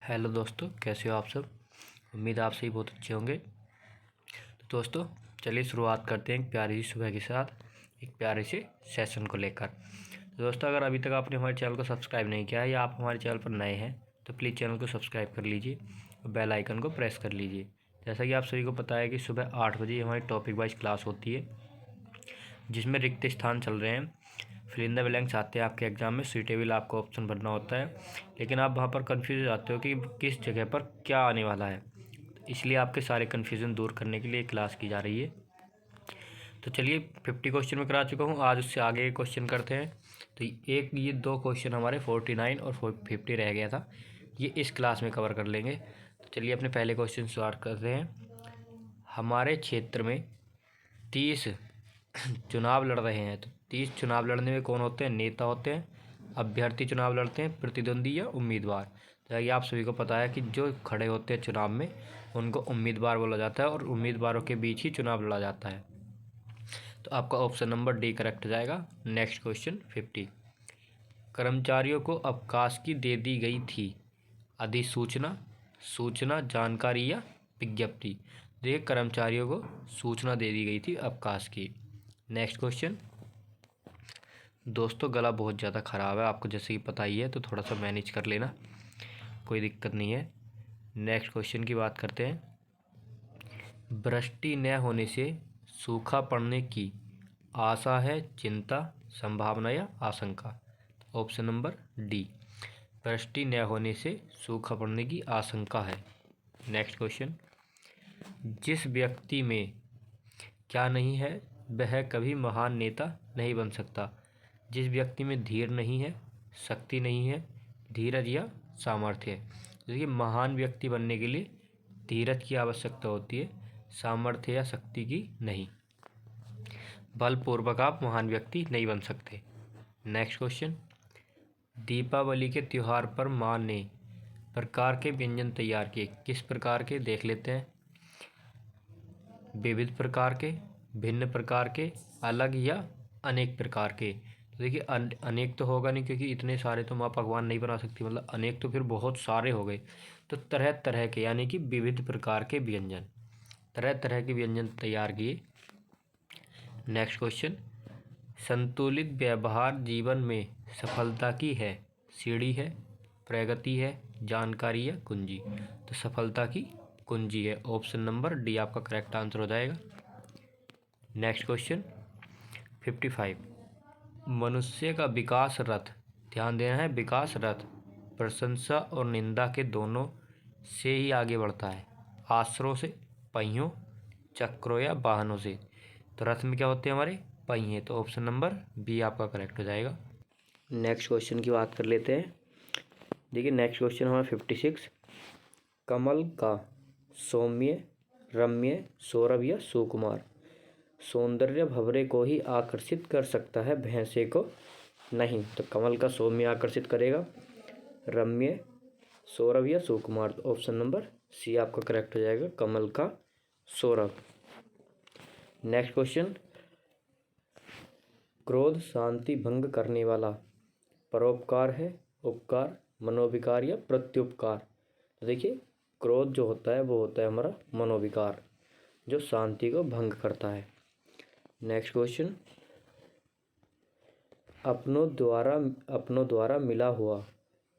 Hello दोस्तों, कैसे हो आप सब। उम्मीद आप सभी बहुत अच्छे होंगे। तो दोस्तों चलिए शुरुआत करते हैं एक प्यारी सी सुबह के साथ एक प्यारे से सेशन को लेकर। तो दोस्तों अगर अभी तक आपने हमारे चैनल को सब्सक्राइब नहीं किया है या आप हमारे चैनल पर नए हैं तो प्लीज़ चैनल को सब्सक्राइब कर लीजिए और बेल आइकन को प्रेस कर लीजिए। जैसा कि आप सभी को पता है कि सुबह 8 बजे हमारी टॉपिक वाइज क्लास होती है जिसमें रिक्त स्थान चल रहे हैं, फिल इन द ब्लैंक्स आते हैं आपके एग्जाम में। सूटेबल आपको ऑप्शन भरना होता है, लेकिन आप वहाँ पर कन्फ्यूज हो जाते हो कि किस जगह पर क्या आने वाला है। इसलिए आपके सारे कन्फ्यूज़न दूर करने के लिए क्लास की जा रही है। तो चलिए 50 क्वेश्चन में करा चुका हूँ, आज उससे आगे क्वेश्चन करते हैं। तो ये दो क्वेश्चन हमारे 49 और 50 रह गया था, ये इस क्लास में कवर कर लेंगे। तो चलिए अपने पहले क्वेश्चन स्टार्ट करते हैं। हमारे क्षेत्र में 30 चुनाव लड़ रहे हैं, तो 30 चुनाव लड़ने में कौन होते हैं? नेता होते हैं, अभ्यर्थी चुनाव लड़ते हैं, प्रतिद्वंदी या उम्मीदवार। तो ये आप सभी को पता है कि जो खड़े होते हैं चुनाव में उनको उम्मीदवार बोला जाता है और उम्मीदवारों के बीच ही चुनाव लड़ा जाता है। तो आपका ऑप्शन नंबर डी करेक्ट हो जाएगा। Next question 50। कर्मचारियों को अवकाश की दे दी गई थी, अधिसूचना, सूचना, जानकारी या विज्ञप्ति। देखिए कर्मचारियों को सूचना दे दी गई थी अवकाश की। Next question. दोस्तों गला बहुत ज़्यादा ख़राब है, आपको जैसे कि पता ही है, तो थोड़ा सा मैनेज कर लेना, कोई दिक्कत नहीं है। नेक्स्ट क्वेश्चन की बात करते हैं। वृष्टि न होने से सूखा पड़ने की आशा है, चिंता, संभावना या आशंका। ऑप्शन नंबर डी, वृष्टि न होने से सूखा पड़ने की आशंका है। Next question. जिस व्यक्ति में क्या नहीं है वह कभी महान नेता नहीं बन सकता। जिस व्यक्ति में धीर नहीं है, शक्ति नहीं है, धीरज या सामर्थ्य है। देखिए महान व्यक्ति बनने के लिए धीरज की आवश्यकता होती है, सामर्थ्य या शक्ति की नहीं। बलपूर्वक आप महान व्यक्ति नहीं बन सकते। Next question. दीपावली के त्यौहार पर माँ ने प्रकार के व्यंजन तैयार किए, किस प्रकार के? देख लेते हैं। विविध प्रकार के, भिन्न प्रकार के, अलग या अनेक प्रकार के। तो देखिए अनेक तो होगा नहीं क्योंकि इतने सारे तो माँ पकवान नहीं बना सकती, मतलब अनेक तो फिर बहुत सारे हो गए। तो तरह तरह के यानी कि विविध प्रकार के व्यंजन, तरह तरह के व्यंजन तैयार किए। Next question. संतुलित व्यवहार जीवन में सफलता की है, सीढ़ी है, प्रगति है, जानकारी या कुंजी। तो सफलता की कुंजी है। ऑप्शन नंबर डी आपका करेक्ट आंसर हो जाएगा। Next question 55। मनुष्य का विकास रथ, ध्यान देना है, विकास रथ प्रशंसा और निंदा के दोनों से ही आगे बढ़ता है। आश्रयों से, पहियों, चक्रों या वाहनों से। तो रथ में क्या होते हैं? हमारे पहिए। तो ऑप्शन नंबर बी आपका करेक्ट हो जाएगा। नेक्स्ट क्वेश्चन की बात कर लेते हैं। देखिए नेक्स्ट क्वेश्चन हमारा 56। कमल का सौम्य, रम्य, सौरभ या सुकुमार सौंदर्य भंवरे को ही आकर्षित कर सकता है, भैंसे को नहीं। तो कमल का सौम्य आकर्षित करेगा, रम्य, सौरभ या सुकुमार। तो ऑप्शन नंबर सी आपका करेक्ट हो जाएगा, कमल का सौरभ। Next question. क्रोध शांति भंग करने वाला परोपकार है, उपकार, मनोविकार या प्रत्युपकार। तो देखिए क्रोध जो होता है वो होता है हमारा मनोविकार जो शांति को भंग करता है। Next question. अपनों द्वारा मिला हुआ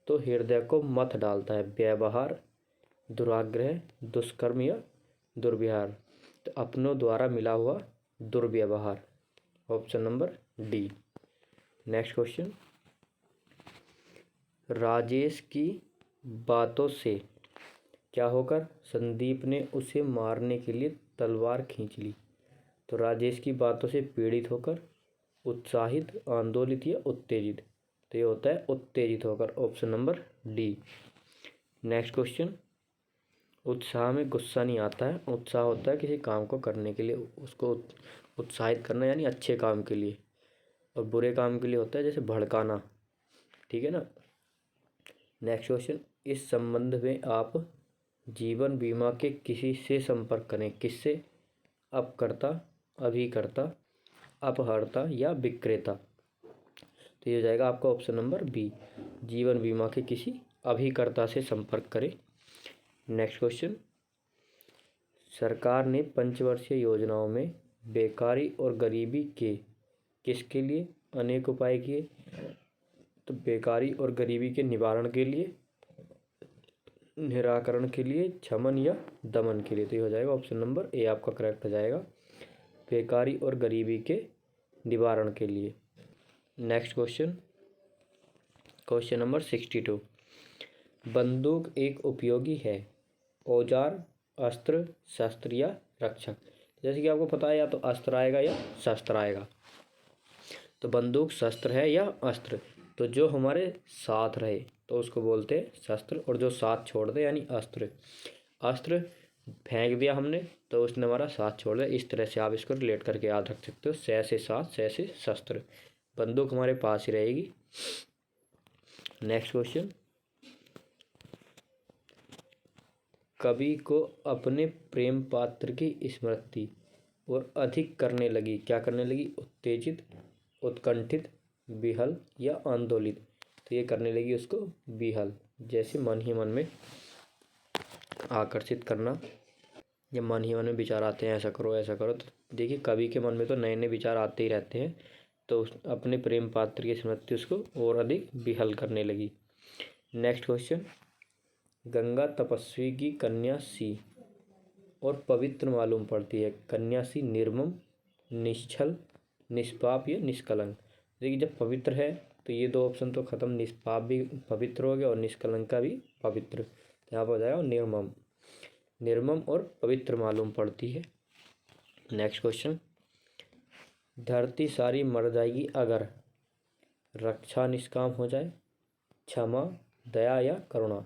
तो हृदय को मत डालता है, व्यवहार, दुराग्रह, दुष्कर्म या दुर्व्यवहार। तो अपनों द्वारा मिला हुआ दुर्व्यवहार। Option number D. Next question. Rajesh की बातों से क्या होकर संदीप ने उसे मारने के लिए तलवार खींच ली। तो राजेश की बातों से पीड़ित होकर, उत्साहित, आंदोलित या उत्तेजित। तो ये होता है उत्तेजित होकर। Option number D. Next question. उत्साह में गुस्सा नहीं आता है, उत्साह होता है किसी काम को करने के लिए, उसको उत्साहित करना यानी अच्छे काम के लिए, और बुरे काम के लिए होता है जैसे भड़काना, ठीक है ना। Next question. इस संबंध में आप जीवन बीमा के किसी से संपर्क करें, किससे? अपकर्ता, अभिकर्ता, अपहर्ता या विक्रेता। तो ये हो जाएगा आपका ऑप्शन नंबर बी, जीवन बीमा के किसी अभिकर्ता से संपर्क करें। नेक्स्ट क्वेश्चन, सरकार ने पंचवर्षीय योजनाओं में बेकारी और गरीबी के किसके लिए अनेक उपाय किए? तो बेकारी और गरीबी के निवारण के लिए, निराकरण के लिए, शमन या दमन के लिए। तो ये हो जाएगा ऑप्शन नंबर ए आपका करेक्ट हो जाएगा, बेकारी और गरीबी के निवारण के लिए। नेक्स्ट क्वेश्चन, क्वेश्चन नंबर 62, बंदूक एक उपयोगी है, औजार, अस्त्र, शस्त्र या रक्षक? जैसे कि आपको पता है या तो अस्त्र आएगा या शस्त्र आएगा। तो बंदूक शस्त्र है या अस्त्र? तो जो हमारे साथ रहे तो उसको बोलते हैं शस्त्र, और जो साथ छोड़ दे यानी अस्त्र। अस्त्र फेंक दिया हमने तो उसने हमारा साथ छोड़ दिया। इस तरह से आप इसको रिलेट करके याद रख सकते हो, से साथ, से शस्त्र। बंदूक हमारे पास ही रहेगी। नेक्स्ट क्वेश्चन, कवि को अपने प्रेम पात्र की स्मृति और अधिक करने लगी, क्या करने लगी? उत्तेजित, उत्कंठित, विहल या आंदोलित? तो ये करने लगी उसको विहल, जैसे मन ही मन में आकर्षित करना, या मन ही मन में विचार आते हैं ऐसा करो ऐसा करो। तो देखिए कवि के मन में तो नए नए विचार आते ही रहते हैं, तो अपने प्रेम पात्र की स्मृति उसको और अधिक विहल करने लगी। नेक्स्ट क्वेश्चन, गंगा तपस्वी की कन्या सी और पवित्र मालूम पड़ती है, कन्या सी निर्मम, निश्छल, निष्पाप या निष्कलंक? देखिए जब पवित्र है तो ये दो ऑप्शन तो खत्म, निष्पाप भी पवित्र हो गया और निष्कलंक का भी पवित्र। तो यहाँ पर हो जाएगा निर्मम, निर्मम और पवित्र मालूम पड़ती है। नेक्स्ट क्वेश्चन, धरती सारी मर जाएगी अगर रक्षा निष्काम हो जाए, क्षमा, दया या करुणा?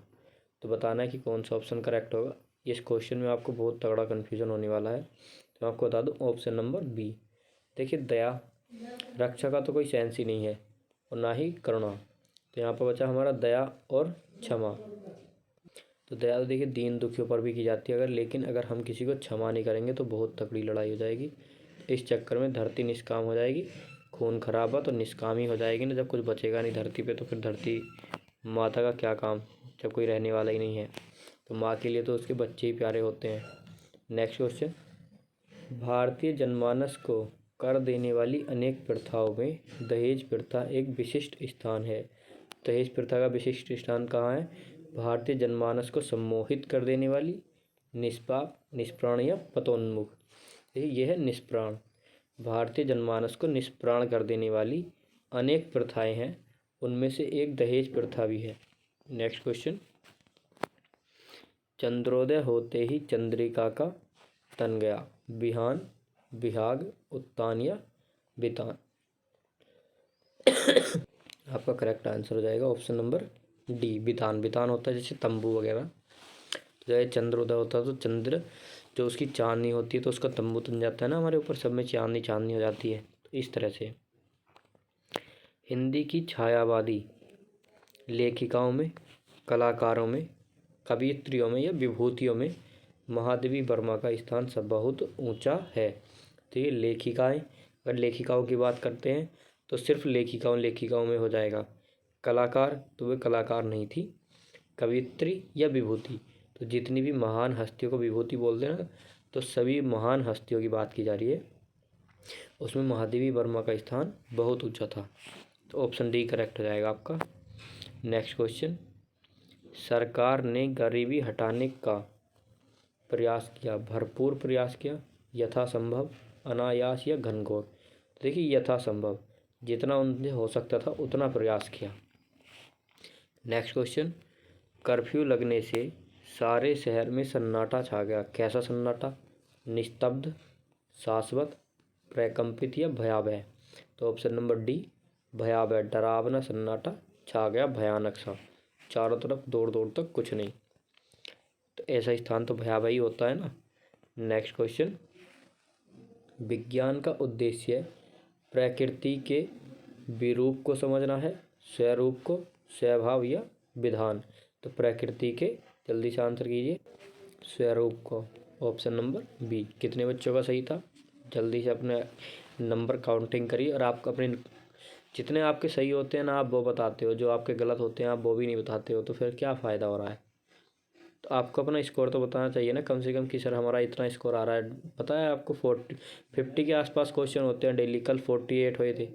तो बताना है कि कौन सा ऑप्शन करेक्ट होगा। इस क्वेश्चन में आपको बहुत तगड़ा कन्फ्यूजन होने वाला है, तो आपको बता दूं ऑप्शन नंबर बी। देखिए दया, रक्षा का तो कोई सेंस ही नहीं है, और ना ही करुणा। तो यहाँ पर बचा हमारा दया और क्षमा। तो दया तो देखिए दीन दुखियों पर भी की जाती है अगर, लेकिन अगर हम किसी को क्षमा नहीं करेंगे तो बहुत तगड़ी लड़ाई हो जाएगी। इस चक्कर में धरती निष्काम हो जाएगी, खून खराबा तो निष्काम ही हो जाएगी ना, जब कुछ बचेगा नहीं धरती पे तो फिर धरती माता का क्या काम, जब कोई रहने वाला ही नहीं है। तो माँ के लिए तो उसके बच्चे ही प्यारे होते हैं। नेक्स्ट क्वेश्चन, भारतीय जनमानस को कर देने वाली अनेक प्रथाओं में दहेज प्रथा एक विशिष्ट स्थान है। दहेज प्रथा का विशिष्ट स्थान कहाँ है? भारतीय जनमानस को सम्मोहित कर देने वाली, निष्पाप, निष्प्राण या पतोन्मुख? यह है निष्प्राण। भारतीय जनमानस को निष्प्राण कर देने वाली अनेक प्रथाएं हैं, उनमें से एक दहेज प्रथा भी है। नेक्स्ट क्वेश्चन, चंद्रोदय होते ही चंद्रिका का तन गया, बिहान, बिहाग, उत्तान या बितान? आपका करेक्ट आंसर हो जाएगा ऑप्शन नंबर डी, बितान। बितान होता है जैसे तंबू वगैरह, जैसे चंद्रोदय होता है तो चंद्र जो उसकी चांदनी होती है तो उसका तंबू तन जाता है ना हमारे ऊपर, सब में चांदनी चांदनी हो जाती है, तो इस तरह से। हिंदी की छायावादी लेखिकाओं में, कलाकारों में, कवियत्रियों में या विभूतियों में महादेवी वर्मा का स्थान सब बहुत ऊंचा है। तो ये लेखिकाएँ, अगर लेखिकाओं की बात करते हैं तो सिर्फ लेखिकाओं में हो जाएगा। कलाकार तो वे कलाकार नहीं थी। कवियत्री या विभूति, तो जितनी भी महान हस्तियों को विभूति बोलते हैं ना, तो सभी महान हस्तियों की बात की जा रही है, उसमें महादेवी वर्मा का स्थान बहुत ऊंचा था। तो ऑप्शन डी करेक्ट हो जाएगा आपका। नेक्स्ट क्वेश्चन, सरकार ने गरीबी हटाने का प्रयास किया, भरपूर प्रयास किया, यथासंभव, अनायास या घनघोर? देखिए यथासंभव, जितना उनसे हो सकता था उतना प्रयास किया। नेक्स्ट क्वेश्चन, कर्फ्यू लगने से सारे शहर में सन्नाटा छा गया, कैसा सन्नाटा? निस्तब्ध, शाश्वत, प्रकंपित या भयावह? तो ऑप्शन नंबर डी भयावह, डरावना सन्नाटा छा गया, भयानक सा, चारों तरफ दूर दूर तक कुछ नहीं। तो ऐसा स्थान तो भयावह ही होता है ना। नेक्स्ट क्वेश्चन, विज्ञान का उद्देश्य प्रकृति के विरूप को समझना है, स्वरूप को, स्वभाव या विधान? तो प्रकृति के, जल्दी से आंसर कीजिए, स्वरूप को, ऑप्शन नंबर बी। कितने बच्चों का सही था? जल्दी से अपने नंबर काउंटिंग करिए और आप अपने जितने आपके सही होते हैं ना आप वो बताते हो, जो आपके गलत होते हैं आप वो भी नहीं बताते हो, तो फिर क्या फ़ायदा हो रहा है। तो आपको अपना स्कोर तो बताना चाहिए ना कम से कम कि सर हमारा इतना स्कोर आ रहा है। पता है आपको 50 के आसपास क्वेश्चन होते हैं डेली। कल 48 हुए थे,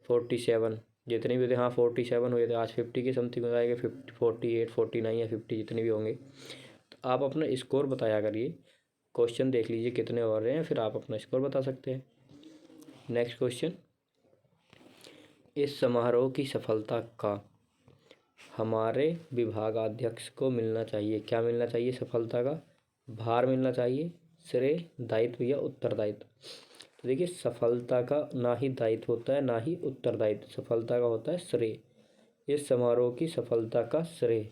47 जितने भी थे, हाँ 47 हुए थे। आज 50 के समथिंग हो जाएंगे, 48 49 या 50 जितने भी होंगे। तो आप अपना स्कोर बताया करिए, क्वेश्चन देख लीजिए कितने हो रहे हैं, फिर आप अपना स्कोर बता सकते हैं। नेक्स्ट क्वेश्चन, इस समारोह की सफलता का हमारे विभागाध्यक्ष को मिलना चाहिए। क्या मिलना चाहिए? सफलता का भार मिलना चाहिए, श्रेय, दायित्व या उत्तरदायित्व। तो देखिए सफलता का ना ही दायित्व होता है ना ही उत्तरदायित्व, सफलता का होता है श्रेय। इस समारोह की सफलता का श्रेय।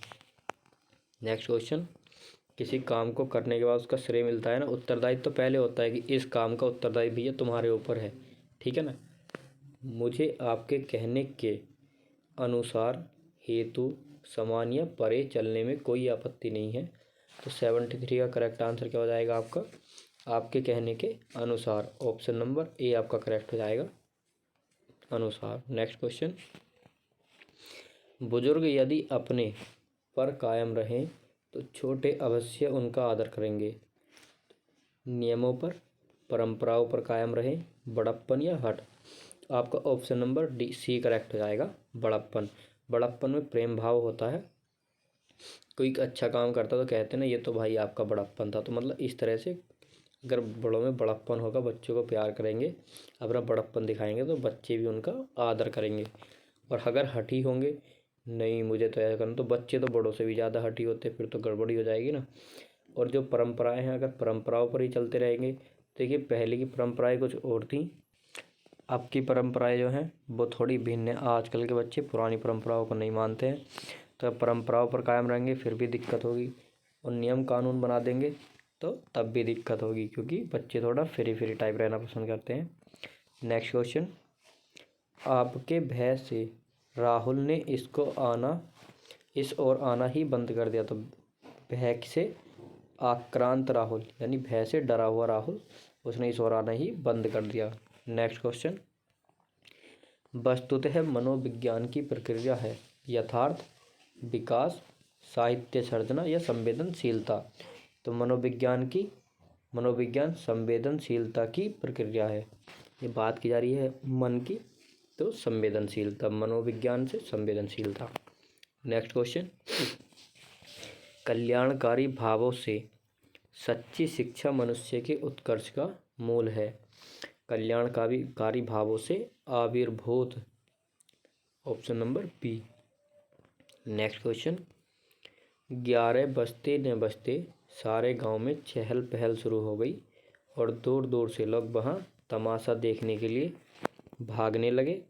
नेक्स्ट क्वेश्चन, किसी काम को करने के बाद उसका श्रेय मिलता है ना। उत्तरदायित्व तो पहले होता है कि इस काम का उत्तरदायित्व भैया तुम्हारे ऊपर है, ठीक है ना। मुझे आपके कहने के अनुसार हेतु समान या परे चलने में कोई आपत्ति नहीं है। तो 73 का करेक्ट आंसर क्या हो जाएगा आपका? आपके कहने के अनुसार। ऑप्शन नंबर ए आपका करेक्ट हो जाएगा, अनुसार। नेक्स्ट क्वेश्चन, बुजुर्ग यदि अपने पर कायम रहें तो छोटे अवश्य उनका आदर करेंगे। नियमों पर, परंपराओं पर कायम रहें, बड़प्पन या हट। आपका option number D C correct हो जाएगा, बड़प्पन। बड़प्पन में प्रेम भाव होता है। कोई अच्छा काम करता तो कहते ना ये तो भाई आपका बड़प्पन था। तो मतलब इस तरह से अगर बड़ों में बड़प्पन होगा, बच्चों को प्यार करेंगे, अपना बड़प्पन दिखाएंगे तो बच्चे भी उनका आदर करेंगे। और अगर हठी होंगे, नहीं मुझे तो ऐसा करना, तो बच्चे तो बड़ों से भी ज़्यादा हठी होते, फिर तो गड़बड़ी हो जाएगी ना। और जो परंपराएं हैं, अगर परंपराओं पर ही चलते रहेंगे, देखिए पहले की परंपराएं कुछ और थी, अब की परंपराएं जो हैं वो थोड़ी भिन्न है। आजकल के बच्चे पुरानी परंपराओं को नहीं मानते हैं, तो परंपराओं पर कायम रहेंगे फिर भी दिक्कत होगी, और नियम कानून बना देंगे तो तब भी दिक्कत होगी, क्योंकि बच्चे थोड़ा फ्री फ्री टाइप रहना पसंद करते हैं। नेक्स्ट क्वेश्चन, आपके भय से राहुल ने इस ओर आना ही बंद कर दिया। तो भय से आक्रांत राहुल, यानी भय से डरा हुआ राहुल, उसने इस ओर आना ही बंद कर दिया। नेक्स्ट क्वेश्चन, वस्तुतः मनोविज्ञान की प्रक्रिया है यथार्थ, विकास, साहित्य सर्जना या संवेदनशीलता। तो मनोविज्ञान संवेदनशीलता की प्रक्रिया है। ये बात की जा रही है मन की, तो संवेदनशीलता, मनोविज्ञान से संवेदनशीलता। नेक्स्ट क्वेश्चन, कल्याणकारी भावों से सच्ची शिक्षा मनुष्य के उत्कर्ष का मूल है। कल्याणकारी भावों से आविर्भूत, option number B. Next question, 11 बजते न बजते सारे गांव में चहल पहल शुरू हो गई और दूर दूर से लोग वहां तमाशा देखने के लिए भागने लगे,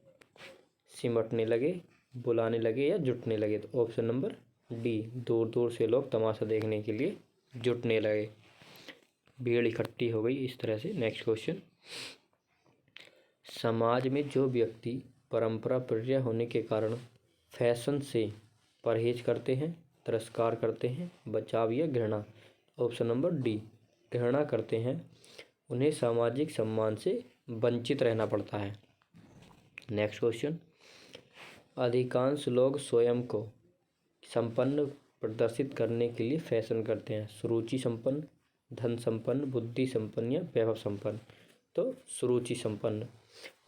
सिमटने लगे, बुलाने लगे या जुटने लगे। तो ऑप्शन नंबर डी, दूर दूर से लोग तमाशा देखने के लिए जुटने लगे, भीड़ इकट्ठी हो गई इस तरह से। नेक्स्ट क्वेश्चन, समाज में जो व्यक्ति परंपरा प्रिय होने के कारण फैशन से परहेज करते हैं, तिरस्कार करते हैं, बचाव या घृणा। ऑप्शन नंबर डी, घृणा करते हैं, उन्हें सामाजिक सम्मान से वंचित रहना पड़ता है। नेक्स्ट क्वेश्चन, अधिकांश लोग स्वयं को संपन्न प्रदर्शित करने के लिए फैशन करते हैं। सुरुचि संपन्न, धन संपन्न, बुद्धि संपन्न या वैभव संपन्न। तो सुरुचि संपन्न,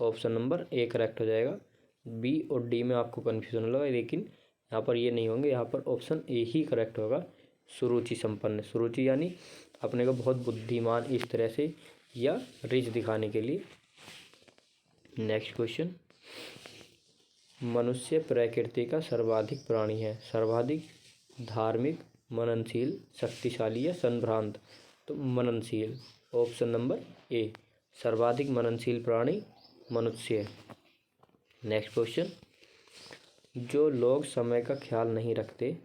ऑप्शन नंबर ए करेक्ट हो जाएगा। बी और डी में आपको कन्फ्यूजन होगा, लेकिन यहाँ पर ये नहीं होंगे, यहाँ पर ऑप्शन ए ही करेक्ट होगा, सुरुचि संपन्न। सुरुचि यानी अपने को बहुत बुद्धिमान इस तरह से या रिच दिखाने के लिए। नेक्स्ट क्वेश्चन, मनुष्य प्रकृति का सर्वाधिक प्राणी है। सर्वाधिक धार्मिक, मननशील, शक्तिशाली या संभ्रांत। तो मननशील, ऑप्शन नंबर ए, सर्वाधिक मननशील प्राणी मनुष्य। नेक्स्ट क्वेश्चन, जो लोग समय का ख्याल नहीं रखते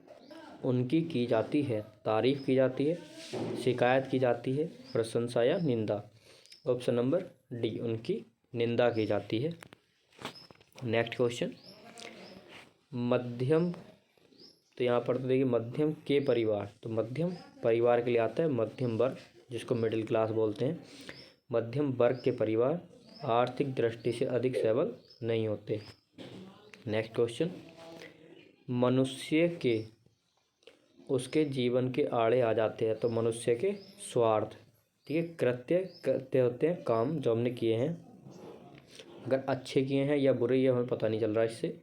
उनकी की जाती है तारीफ की जाती है, शिकायत की जाती है, प्रशंसा या निंदा। ऑप्शन नंबर डी, उनकी निंदा की जाती है। नेक्स्ट क्वेश्चन, मध्यम, तो यहाँ पर तो देखिए मध्यम के परिवार, तो मध्यम परिवार के लिए आता है मध्यम वर्ग, जिसको मिडिल क्लास बोलते हैं। मध्यम वर्ग के परिवार आर्थिक दृष्टि से अधिक सबल नहीं होते। नेक्स्ट क्वेश्चन, मनुष्य के उसके जीवन के आड़े आ जाते हैं। तो मनुष्य के स्वार्थ, ठीक है। कृत्य कृत्य होते हैं काम जो हमने किए हैं, अगर अच्छे किए हैं या बुरे, ये हमें पता नहीं चल रहा इससे।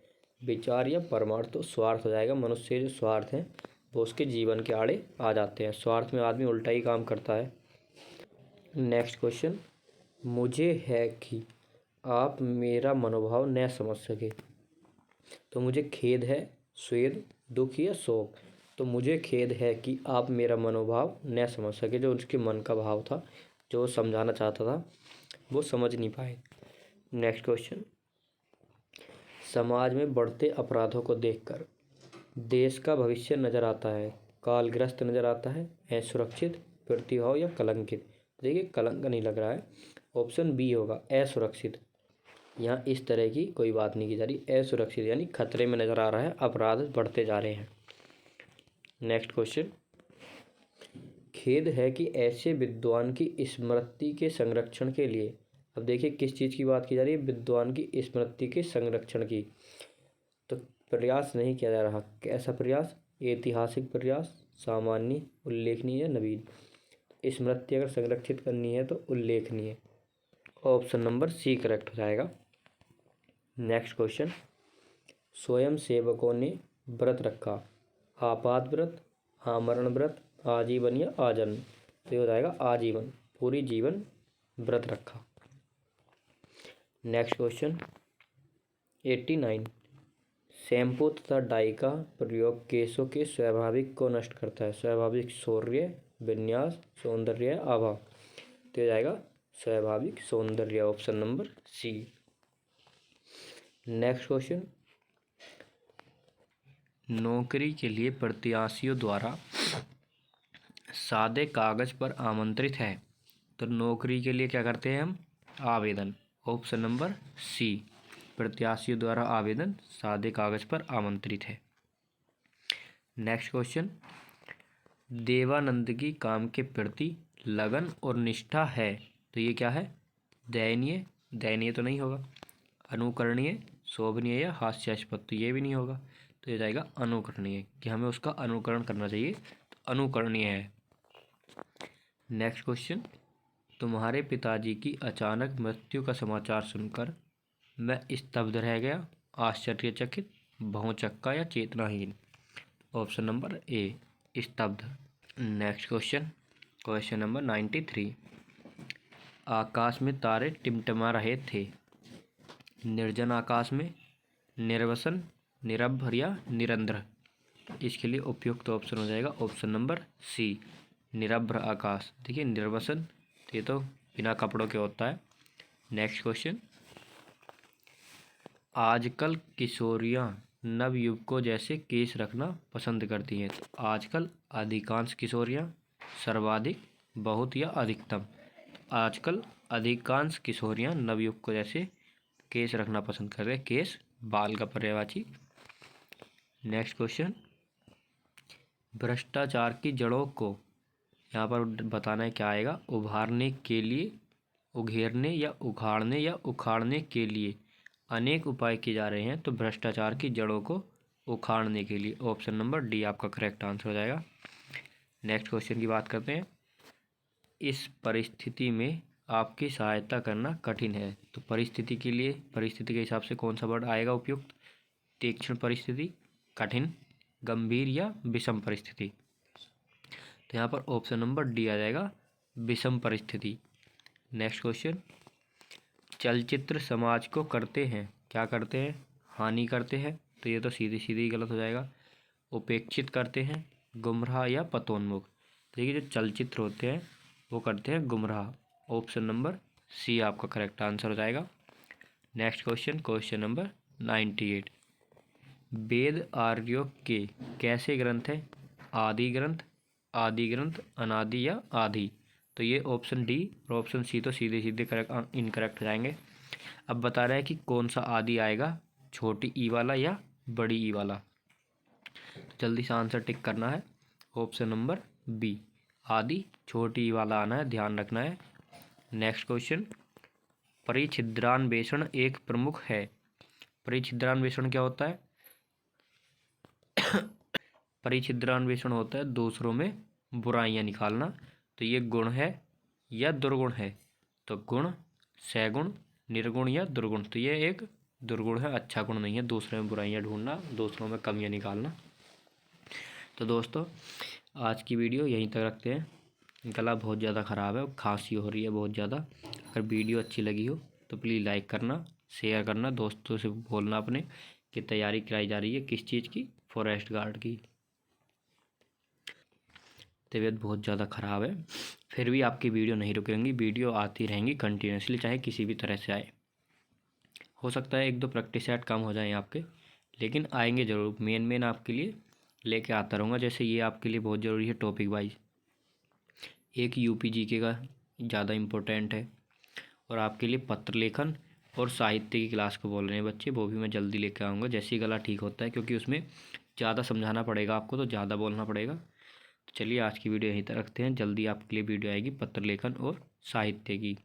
विचार या परमार्थ, तो स्वार्थ हो जाएगा। मनुष्य के जो स्वार्थ हैं वो उसके जीवन के आड़े आ जाते हैं। स्वार्थ में आदमी उल्टा ही काम करता है। नेक्स्ट क्वेश्चन, मुझे है कि आप मेरा मनोभाव न समझ सके। तो मुझे खेद है, स्वेद, दुख या शोक। तो मुझे खेद है कि आप मेरा मनोभाव न समझ सके, जो उसके मन का भाव था, जो वो समझाना चाहता था, वो समझ नहीं पाए। नेक्स्ट क्वेश्चन, समाज में बढ़ते अपराधों को देखकर देश का भविष्य नजर आता है, कालग्रस्त नजर आता है, असुरक्षित, प्रतिभाव या कलंकित। देखिए कलंक नहीं लग रहा है, ऑप्शन बी होगा असुरक्षित। यहाँ इस तरह की कोई बात नहीं की जा रही, असुरक्षित यानी खतरे में नजर आ रहा है, अपराध बढ़ते जा रहे हैं। नेक्स्ट क्वेश्चन, खेद है कि ऐसे विद्वान की स्मृति के संरक्षण के लिए, अब देखिए किस चीज़ की बात की जा रही है, विद्वान की स्मृति के संरक्षण की। तो प्रयास नहीं किया जा रहा, कैसा प्रयास, ऐतिहासिक प्रयास, सामान्य, उल्लेखनीय या नवीन। स्मृति अगर संरक्षित करनी है तो उल्लेखनीय, ऑप्शन नंबर सी करेक्ट हो जाएगा। नेक्स्ट क्वेश्चन, स्वयं सेवकों ने व्रत रखा, आपात व्रत, आमरण व्रत, आजीवन या आजन्म। तो ये हो जाएगा आजीवन, पूरी जीवन व्रत रखा। नेक्स्ट क्वेश्चन 89, शैम्पू तथा डाई का प्रयोग केशों के स्वाभाविक को नष्ट करता है, स्वाभाविक शौर्य, विन्यास, सौंदर्य, आभा। तो हो जाएगा स्वाभाविक सौंदर्य, option number C. Next question, नौकरी के लिए प्रत्याशियों द्वारा सादे कागज पर आमंत्रित है। तो नौकरी के लिए क्या करते हैं हम, आवेदन, ऑप्शन नंबर सी, प्रत्याशियों द्वारा आवेदन सादे कागज पर आमंत्रित है। नेक्स्ट क्वेश्चन, देवानंद की काम के प्रति लगन और निष्ठा है। तो ये क्या है, दयनीय, दयनीय तो नहीं होगा, अनुकरणीय, शोभनीय या हास्यास्पद। तो ये भी नहीं होगा, तो ये जाएगा अनुकरणीय, कि हमें उसका अनुकरण करना चाहिए, तो अनुकरणीय है। नेक्स्ट क्वेश्चन, तुम्हारे पिताजी की अचानक मृत्यु का समाचार सुनकर मैं स्तब्ध रह गया, आश्चर्यचकित, भौंचक्का या चेतनाहीन। ऑप्शन नंबर ए, स्तब्ध। नेक्स्ट क्वेश्चन, क्वेश्चन नंबर 93, आकाश में तारे टिमटिमा रहे थे, निर्जन आकाश में, निर्वसन, निरभ्र या निरंध्र। इसके लिए उपयुक्त ऑप्शन हो जाएगा ऑप्शन नंबर सी, निरभ्र आकाश। देखिए निर्वसन ये तो बिना कपड़ों के होता है। नेक्स्ट क्वेश्चन, आजकल किशोरियां नवयुवकों जैसे केस रखना पसंद करती हैं। तो आजकल, अधिकांश किशोरियां, सर्वाधिक, बहुत या अधिकतम। आजकल अधिकांश किशोरियां नवयुवकों जैसे केस रखना पसंद करते हैं, केस बाल का पर्यायवाची। नेक्स्ट क्वेश्चन, भ्रष्टाचार की जड़ों को यहाँ पर बताना है क्या आएगा, उभारने के लिए, उघेरने या उखाड़ने या उखाड़ने के लिए अनेक उपाय किए जा रहे हैं। तो भ्रष्टाचार की जड़ों को उखाड़ने के लिए, ऑप्शन नंबर डी आपका करेक्ट आंसर हो जाएगा। नेक्स्ट क्वेश्चन की बात करते हैं, इस परिस्थिति में आपकी सहायता करना कठिन है। तो परिस्थिति के लिए, परिस्थिति के हिसाब से कौन सा वर्ड आएगा उपयुक्त, तीक्ष्ण परिस्थिति, कठिन, गंभीर या विषम परिस्थिति। तो यहाँ पर ऑप्शन नंबर डी आ जाएगा, विषम परिस्थिति। नेक्स्ट क्वेश्चन, चलचित्र समाज को करते हैं, क्या करते हैं, हानि करते हैं। तो ये तो सीधी सीधी गलत हो जाएगा। उपेक्षित करते हैं, गुमराह या पतोन्मुख। देखिए जो चलचित्र होते हैं वो करते हैं गुमराह, ऑप्शन नंबर सी आपका करेक्ट आंसर हो जाएगा। नेक्स्ट क्वेश्चन, क्वेश्चन नंबर 98, वेद आर्यों के कैसे ग्रंथ हैं, आदि ग्रंथ, आदि ग्रंथ, अनादि या आदि। तो ये ऑप्शन डी और ऑप्शन सी तो सीधे सीधे करेक्ट इनकरेक्ट हो जाएंगे। अब बता रहा है कि कौन सा आदि आएगा, छोटी ई वाला या बड़ी ई वाला। तो जल्दी से आंसर टिक करना है, ऑप्शन नंबर बी, आदि छोटी ई वाला आना है, ध्यान रखना है। नेक्स्ट क्वेश्चन, परिछिद्रान्वेषण एक प्रमुख है, परिच्छिद्रान्वेषण क्या होता है? परिच्छिद्रान्वेषण होता है दूसरों में बुराइयां निकालना। तो ये गुण है या दुर्गुण है? तो गुण, सैगुण, निर्गुण या दुर्गुण। तो ये एक दुर्गुण है, अच्छा गुण नहीं है। दूसरों में बुराइयां ढूंढना, दूसरों में कमियां निकालना। तो दोस्तों आज की वीडियो यहीं तक रखते हैं। गला बहुत ज़्यादा ख़राब है और खांसी हो रही है बहुत ज़्यादा। अगर वीडियो अच्छी लगी हो तो प्लीज़ लाइक करना, शेयर करना, दोस्तों से बोलना अपने कि तैयारी कराई जा रही है किस चीज़ की, फॉरेस्ट गार्ड की। तबीयत बहुत ज़्यादा ख़राब है, फिर भी आपकी वीडियो नहीं रुकेंगी, वीडियो आती रहेंगी कंटिन्यूसली, चाहे किसी भी तरह से आए। हो सकता है 1-2 प्रैक्टिस सेट कम हो जाएँ आपके, लेकिन आएंगे ज़रूर। मेन आपके लिए लेके आता रहूँगा। जैसे ये आपके लिए बहुत ज़रूरी है टॉपिक वाइज। एक यूपी जीके का ज़्यादा इम्पोर्टेंट है, और आपके लिए पत्र लेखन और साहित्य की क्लास को बोल रहे हैं बच्चे, वो भी मैं जल्दी लेकर आऊँगा जैसे ही गला ठीक होता है, क्योंकि उसमें ज़्यादा समझाना पड़ेगा आपको, तो ज़्यादा बोलना पड़ेगा। तो चलिए आज की वीडियो यहीं तक रखते हैं, जल्दी आपके लिए वीडियो आएगी पत्र लेखन और साहित्य की।